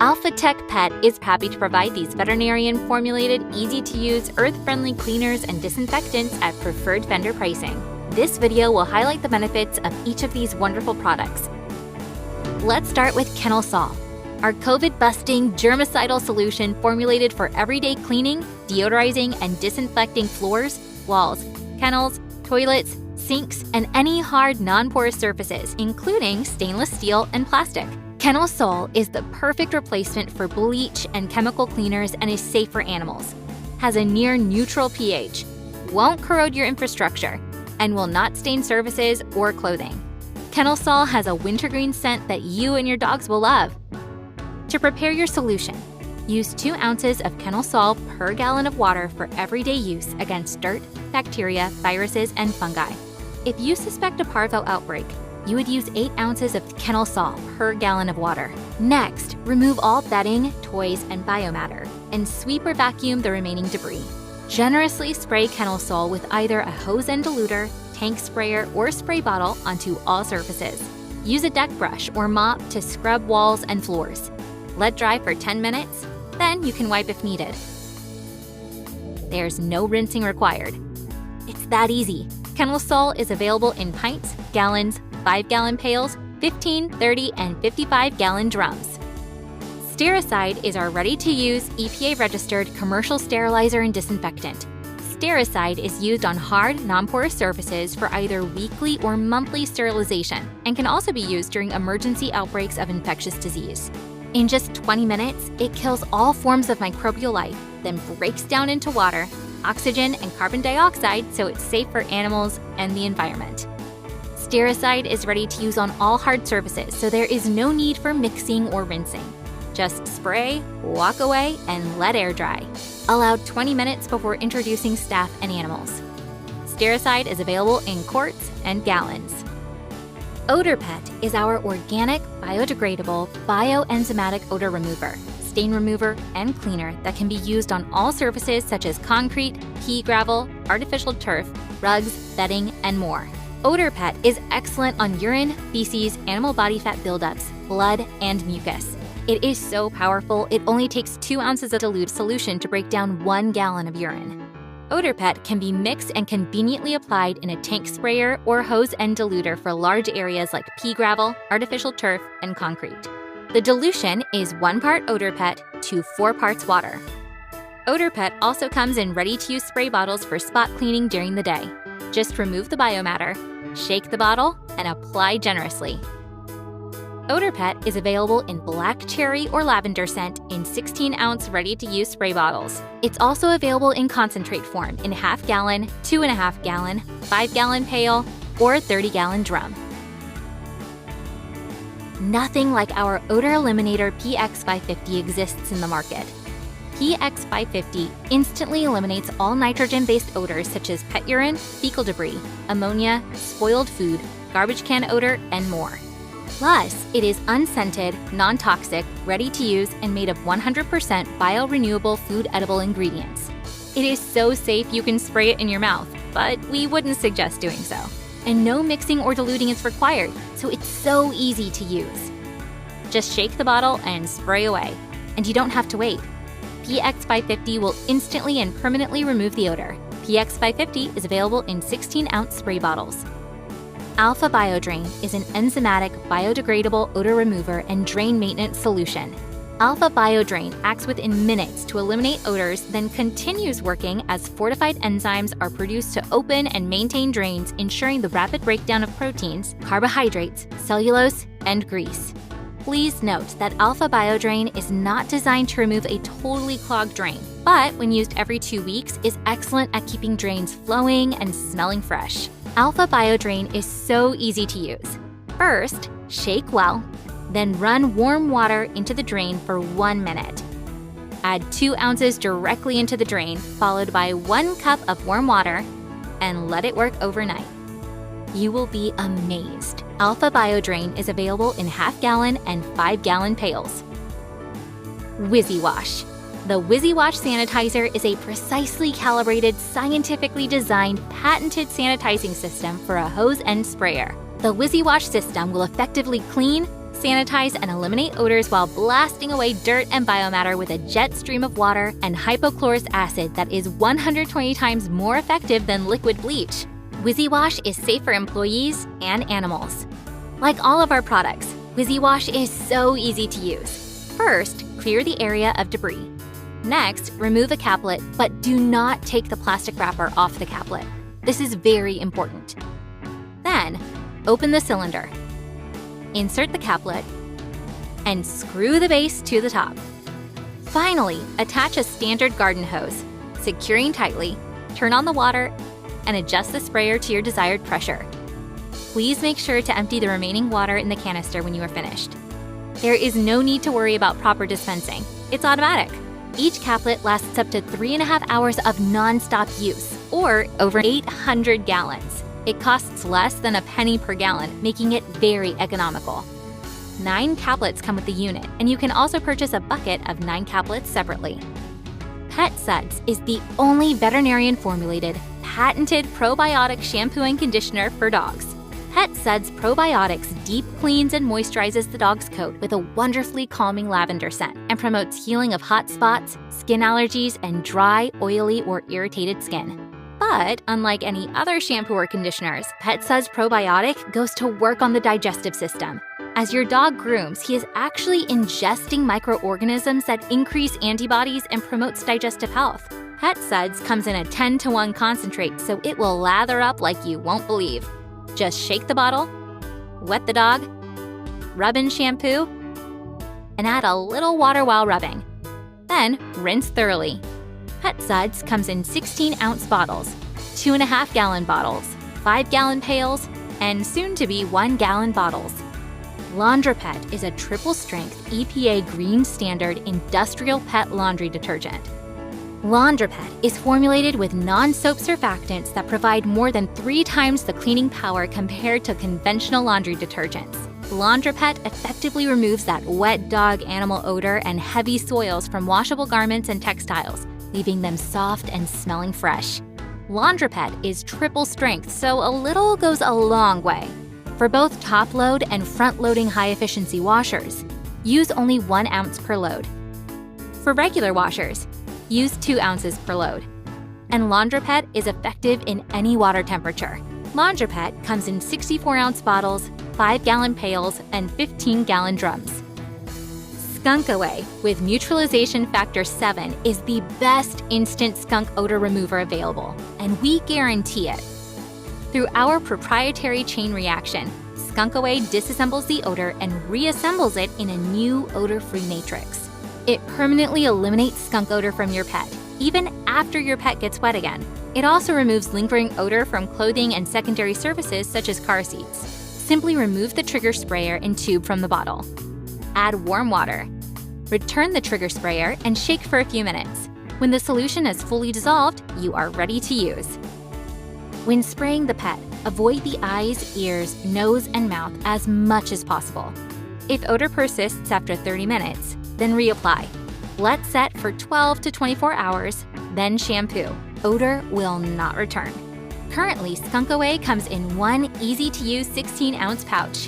Odor Pet is happy to provide these veterinarian-formulated, easy-to-use, earth-friendly cleaners and disinfectants at preferred vendor pricing. This video will highlight the benefits of each of these wonderful products. Let's start with Kennel Salt, our COVID-busting, germicidal solution formulated for everyday cleaning, deodorizing, and disinfecting floors, walls, kennels, toilets, sinks, and any hard, non-porous surfaces, including stainless steel and plastic. Kennel Salt is the perfect replacement for bleach and chemical cleaners and is safe for animals. Has a near neutral pH, won't corrode your infrastructure, and will not stain surfaces or clothing. Kennel Salt has a wintergreen scent that you and your dogs will love. To prepare your solution, use 2 ounces of Kennel Salt per gallon of water for everyday use against dirt, bacteria, viruses, and fungi. If you suspect a parvo outbreak, you would use 8 ounces of Kennel Salt per gallon of water. Next, remove all bedding, toys, and biomatter, and sweep or vacuum the remaining debris. Generously spray Kennel Salt with either a hose and diluter, tank sprayer, or spray bottle onto all surfaces. Use a deck brush or mop to scrub walls and floors. Let dry for 10 minutes, then you can wipe if needed. There's no rinsing required. It's that easy. Kennel Salt is available in pints, gallons, 5-gallon pails, 15, 30, and 55-gallon drums. Stericyde is our ready-to-use, EPA-registered commercial sterilizer and disinfectant. Stericyde is used on hard, non-porous surfaces for either weekly or monthly sterilization and can also be used during emergency outbreaks of infectious disease. In just 20 minutes, it kills all forms of microbial life, then breaks down into water, oxygen, and carbon dioxide so it's safe for animals and the environment. Stericyde is ready to use on all hard surfaces, so there is no need for mixing or rinsing. Just spray, walk away, and let air dry. Allow 20 minutes before introducing staff and animals. Stericyde is available in quarts and gallons. Odor Pet is our organic, biodegradable, bioenzymatic odor remover, stain remover, and cleaner that can be used on all surfaces such as concrete, pea gravel, artificial turf, rugs, bedding, and more. Odor Pet is excellent on urine, feces, animal body fat buildups, blood, and mucus. It is so powerful, it only takes 2 ounces of dilute solution to break down 1 gallon of urine. Odor Pet can be mixed and conveniently applied in a tank sprayer or hose and diluter for large areas like pea gravel, artificial turf, and concrete. The dilution is 1 part Odor Pet to 4 parts water. Odor Pet also comes in ready-to-use spray bottles for spot cleaning during the day. Just remove the biomatter, shake the bottle, and apply generously. Odor Pet is available in black cherry or lavender scent in 16-ounce ready-to-use spray bottles. It's also available in concentrate form in half-gallon, 2.5-gallon, 5-gallon pail, or 30-gallon drum. Nothing like our Odor Eliminator PX550 exists in the market. PX550 instantly eliminates all nitrogen-based odors such as pet urine, fecal debris, ammonia, spoiled food, garbage can odor, and more. Plus, it is unscented, non-toxic, ready to use, and made of 100% biorenewable food edible ingredients. It is so safe you can spray it in your mouth, but we wouldn't suggest doing so. And no mixing or diluting is required, so it's so easy to use. Just shake the bottle and spray away, and you don't have to wait. PX550 will instantly and permanently remove the odor. PX550 is available in 16-ounce spray bottles. Alpha BioDrain is an enzymatic, biodegradable odor remover and drain maintenance solution. Alpha BioDrain acts within minutes to eliminate odors, then continues working as fortified enzymes are produced to open and maintain drains, ensuring the rapid breakdown of proteins, carbohydrates, cellulose, and grease. Please note that Alpha BioDrain is not designed to remove a totally clogged drain, but when used every 2 weeks is excellent at keeping drains flowing and smelling fresh. Alpha BioDrain is so easy to use. First, shake well, then run warm water into the drain for 1 minute. Add 2 ounces directly into the drain, followed by 1 cup of warm water, and let it work overnight. You will be amazed. Alpha BioDrain is available in half-gallon and 5-gallon pails. Wizzy Wash. The Wizzy Wash sanitizer is a precisely calibrated, scientifically designed, patented sanitizing system for a hose and sprayer. The Wizzy Wash system will effectively clean, sanitize and eliminate odors while blasting away dirt and biomatter with a jet stream of water and hypochlorous acid that is 120 times more effective than liquid bleach. Wizzy Wash is safe for employees and animals. Like all of our products, Wizzy Wash is so easy to use. First, clear the area of debris. Next, remove a caplet, but do not take the plastic wrapper off the caplet. This is very important. Then, open the cylinder. Insert the caplet and screw the base to the top. Finally, attach a standard garden hose, securing tightly, turn on the water, and adjust the sprayer to your desired pressure. Please make sure to empty the remaining water in the canister when you are finished. There is no need to worry about proper dispensing. It's automatic. Each caplet lasts up to 3.5 hours of non-stop use, or over 800 gallons. It costs less than a penny per gallon, making it very economical. 9 caplets come with the unit, and you can also purchase a bucket of 9 caplets separately. Pet Suds is the only veterinarian-formulated, patented probiotic shampoo and conditioner for dogs. Pet Suds Probiotics deep cleans and moisturizes the dog's coat with a wonderfully calming lavender scent and promotes healing of hot spots, skin allergies, and dry, oily, or irritated skin. But unlike any other shampoo or conditioners, Pet Suds Probiotic goes to work on the digestive system. As your dog grooms, he is actually ingesting microorganisms that increase antibodies and promotes digestive health. Pet Suds comes in a 10-to-1 concentrate, so it will lather up like you won't believe. Just shake the bottle, wet the dog, rub in shampoo, and add a little water while rubbing. Then rinse thoroughly. Pet Suds comes in 16-ounce bottles, 2.5-gallon bottles, 5-gallon pails, and soon-to-be 1-gallon bottles. Odor Pet is a triple-strength EPA Green Standard industrial pet laundry detergent. Odor Pet is formulated with non-soap surfactants that provide more than 3 times the cleaning power compared to conventional laundry detergents. Odor Pet effectively removes that wet dog animal odor and heavy soils from washable garments and textiles, leaving them soft and smelling fresh. Odor Pet is triple strength, so a little goes a long way. For both top-load and front-loading high-efficiency washers, use only 1 ounce per load. For regular washers, use 2 ounces per load. And Odor Pet is effective in any water temperature. Odor Pet comes in 64-ounce bottles, 5-gallon pails, and 15-gallon drums. Skunk Away with Neutralization Factor 7 is the best instant skunk odor remover available, and we guarantee it. Through our proprietary chain reaction, Skunk Away disassembles the odor and reassembles it in a new odor-free matrix. It permanently eliminates skunk odor from your pet, even after your pet gets wet again. It also removes lingering odor from clothing and secondary surfaces such as car seats. Simply remove the trigger sprayer and tube from the bottle. Add warm water. Return the trigger sprayer and shake for a few minutes. When the solution is fully dissolved, you are ready to use. When spraying the pet, avoid the eyes, ears, nose, and mouth as much as possible. If odor persists after 30 minutes, then reapply. Let set for 12 to 24 hours, then shampoo. Odor will not return. Currently, Skunk Away comes in one easy-to-use 16-ounce pouch.